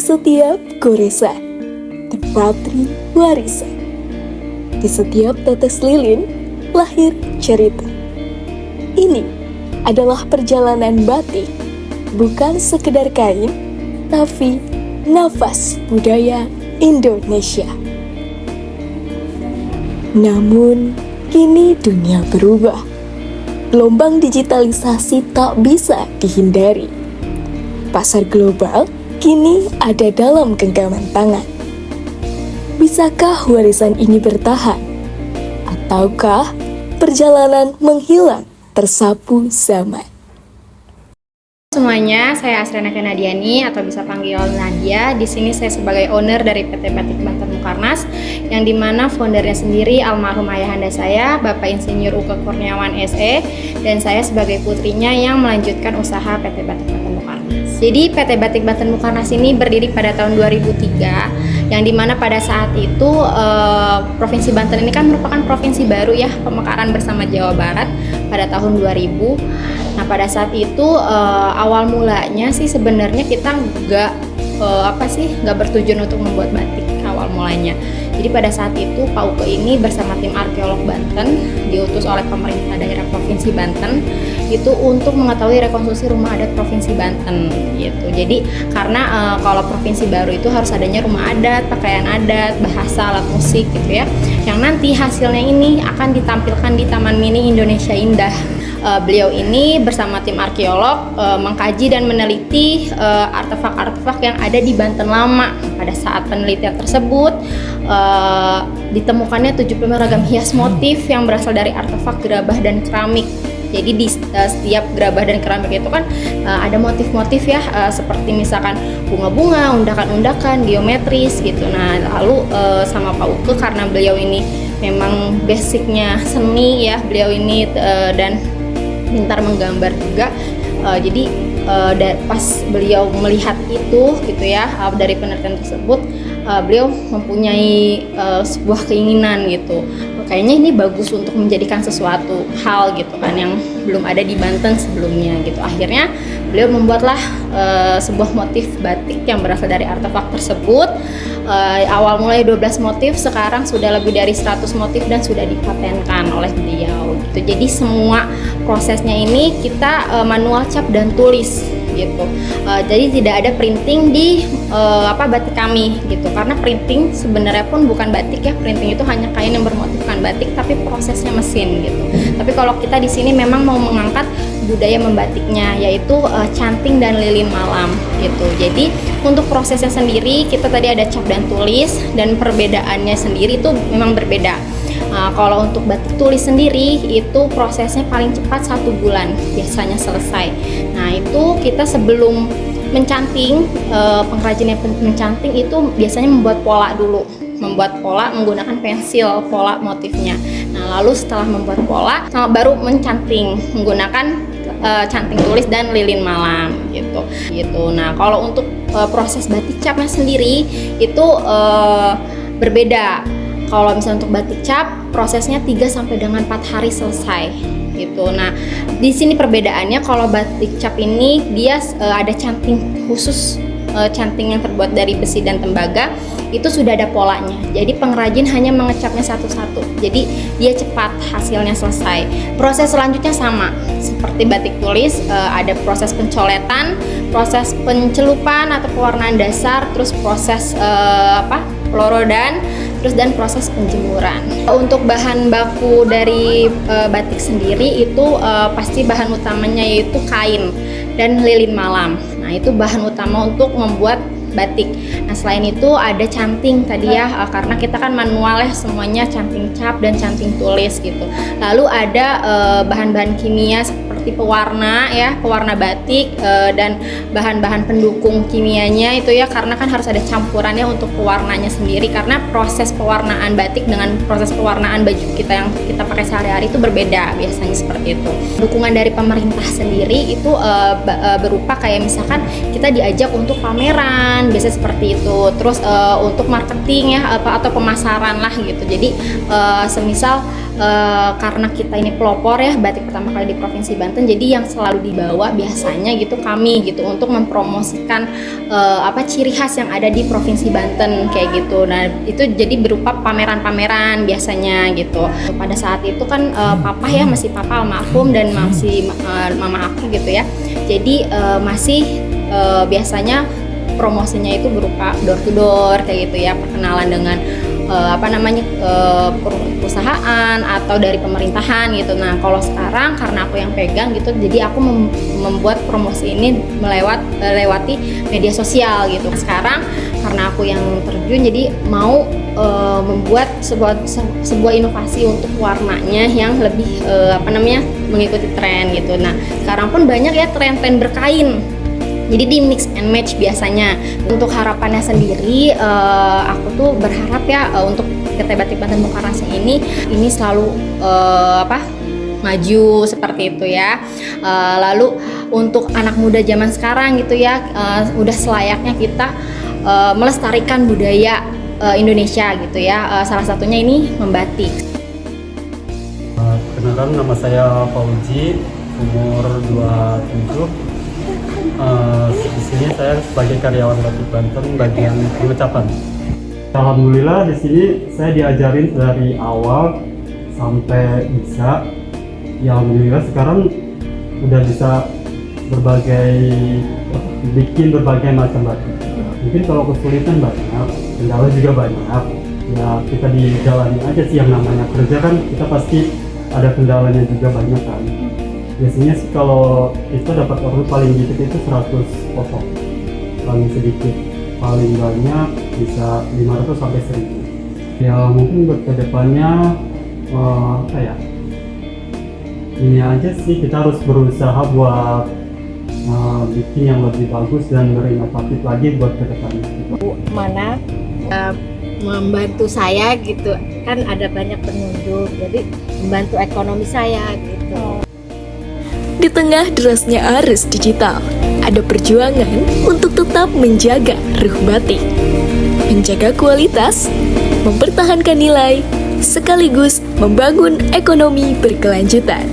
setiap goresan, terpatri warisan. Di setiap tetes lilin, lahir cerita. Ini adalah perjalanan batik, bukan sekedar kain, tapi nafas budaya Indonesia. Namun, kini dunia berubah. Gelombang digitalisasi tak bisa dihindari. Pasar global kini ada dalam genggaman tangan. Bisakah warisan ini bertahan? Ataukah perjalanan menghilang tersapu zaman? Semuanya, saya Asrena Kenadiani atau bisa panggil Nadia. Di sini saya sebagai owner dari PT Batik Banten Mukarnas, yang dimana foundernya sendiri almarhum ayahanda saya, Bapak Insinyur Uke Kurniawan SE, dan saya sebagai putrinya yang melanjutkan usaha PT Batik Banten Mukarnas. Jadi PT Batik Banten Mukarnas ini berdiri pada tahun 2003, yang dimana pada saat itu Provinsi Banten ini kan merupakan provinsi baru ya, pemekaran bersama Jawa Barat pada tahun 2000. Nah pada saat itu awal mulanya sih sebenarnya kita nggak bertujuan untuk membuat batik awal mulanya. Jadi pada saat itu Pak Uke ini bersama tim arkeolog Banten diutus oleh pemerintah daerah Provinsi Banten itu untuk mengetahui rekonstruksi rumah adat Provinsi Banten gitu. Jadi karena kalau provinsi baru itu harus adanya rumah adat, pakaian adat, bahasa, alat musik gitu ya. Yang nanti hasilnya ini akan ditampilkan di Taman Mini Indonesia Indah. Beliau ini bersama tim arkeolog mengkaji dan meneliti artefak-artefak yang ada di Banten lama. Pada saat penelitian tersebut ditemukannya 75 ragam hias motif yang berasal dari artefak gerabah dan keramik. Jadi di setiap gerabah dan keramik itu kan ada motif-motif ya, seperti misalkan bunga-bunga, undakan-undakan, geometris gitu. Nah lalu sama Pak Uke, karena beliau ini memang basicnya seni ya, beliau ini dan pintar menggambar juga, jadi pas beliau melihat itu gitu ya, dari penelitian tersebut beliau mempunyai sebuah keinginan gitu, kayaknya ini bagus untuk menjadikan sesuatu hal gitu kan yang belum ada di Banten sebelumnya gitu. Akhirnya beliau membuatlah sebuah motif batik yang berasal dari artefak tersebut. Awal mulai 12 motif, sekarang sudah lebih dari 100 motif dan sudah dipatenkan oleh beliau gitu. Jadi semua prosesnya ini kita manual cap dan tulis gitu. Jadi tidak ada printing di batik kami gitu. Karena printing sebenarnya pun bukan batik ya, printing itu hanya kain yang bermotifkan batik tapi prosesnya mesin gitu. Tapi kalau kita di sini memang mau mengangkat budaya membatiknya, yaitu canting dan lilin malam gitu. Jadi untuk prosesnya sendiri kita tadi ada cap dan tulis, dan perbedaannya sendiri itu memang berbeda. Kalau untuk batik tulis sendiri itu prosesnya paling cepat 1 bulan biasanya selesai. Nah itu kita sebelum mencanting, pengrajin yang mencanting itu biasanya membuat pola dulu, membuat pola menggunakan pensil pola motifnya. Nah lalu setelah membuat pola baru mencanting menggunakan canting tulis dan lilin malam gitu. Nah kalau untuk proses batik capnya sendiri itu berbeda. Kalau misalnya untuk batik cap prosesnya 3 sampai dengan 4 hari selesai gitu. Nah, di sini perbedaannya kalau batik cap ini dia ada canting khusus, canting yang terbuat dari besi dan tembaga itu sudah ada polanya. Jadi pengrajin hanya mengecapnya satu-satu. Jadi dia cepat hasilnya selesai. Proses selanjutnya sama seperti batik tulis, ada proses pencoletan, proses pencelupan atau pewarnaan dasar, terus proses pelorodan, dan proses penjemuran. Untuk bahan baku dari batik sendiri itu pasti bahan utamanya yaitu kain dan lilin malam. Nah itu bahan utama untuk membuat batik. Nah selain itu ada canting tadi ya, karena kita kan manual ya semuanya, canting cap dan canting tulis gitu. Lalu ada bahan-bahan kimia seperti pewarna ya, pewarna batik dan bahan-bahan pendukung kimianya itu ya, karena kan harus ada campurannya untuk pewarnanya sendiri, karena proses pewarnaan batik dengan proses pewarnaan baju kita yang kita pakai sehari-hari itu berbeda biasanya seperti itu. Dukungan dari pemerintah sendiri itu berupa kayak misalkan kita diajak untuk pameran penjualan biasanya seperti itu. Terus untuk marketing ya atau pemasaran lah gitu. Jadi semisal karena kita ini pelopor ya batik pertama kali di Provinsi Banten, jadi yang selalu dibawa biasanya gitu kami gitu untuk mempromosikan ciri khas yang ada di Provinsi Banten kayak gitu. Nah itu jadi berupa pameran-pameran biasanya gitu. Pada saat itu kan papa ya masih papa almarhum dan masih mama aku gitu ya. Jadi masih biasanya promosinya itu berupa door to door kayak gitu ya, perkenalan dengan perusahaan atau dari pemerintahan gitu. Nah kalau sekarang karena aku yang pegang gitu, jadi aku membuat promosi ini melewati media sosial gitu. Sekarang karena aku yang terjun, jadi mau membuat sebuah inovasi untuk warnanya yang lebih mengikuti tren gitu. Nah sekarang pun banyak ya tren-tren berkain. Jadi di mix and match biasanya. Untuk harapannya sendiri, aku tuh berharap ya untuk PT Batik Banten Bongkar Asih ini selalu maju seperti itu ya. Lalu untuk anak muda zaman sekarang gitu ya, udah selayaknya kita melestarikan budaya Indonesia gitu ya. Salah satunya ini membatik. Perkenalkan, nama saya Fauzi, umur 27. Di sini saya sebagai karyawan Batik Banten bagian pengecapan. Alhamdulillah di sini saya diajarin dari awal sampai bisa. Ya alhamdulillah sekarang udah bisa bikin berbagai macam batik. Mungkin kalau kesulitan banyak, kendala juga banyak. Ya kita dijalani aja sih, yang namanya kerja kan kita pasti ada kendalanya juga banyak kan. Biasanya sih kalau kita dapat order paling dikit itu 100 potong, paling sedikit, paling banyak bisa 500 sampai 1000. Ya mungkin buat kedepannya ini aja sih, kita harus berusaha buat bikin yang lebih bagus dan berinovatif lagi buat kedepannya. Mana membantu saya gitu kan, ada banyak pengunjung, jadi membantu ekonomi saya gitu. Di tengah derasnya arus digital, ada perjuangan untuk tetap menjaga ruh batik, menjaga kualitas, mempertahankan nilai, sekaligus membangun ekonomi berkelanjutan.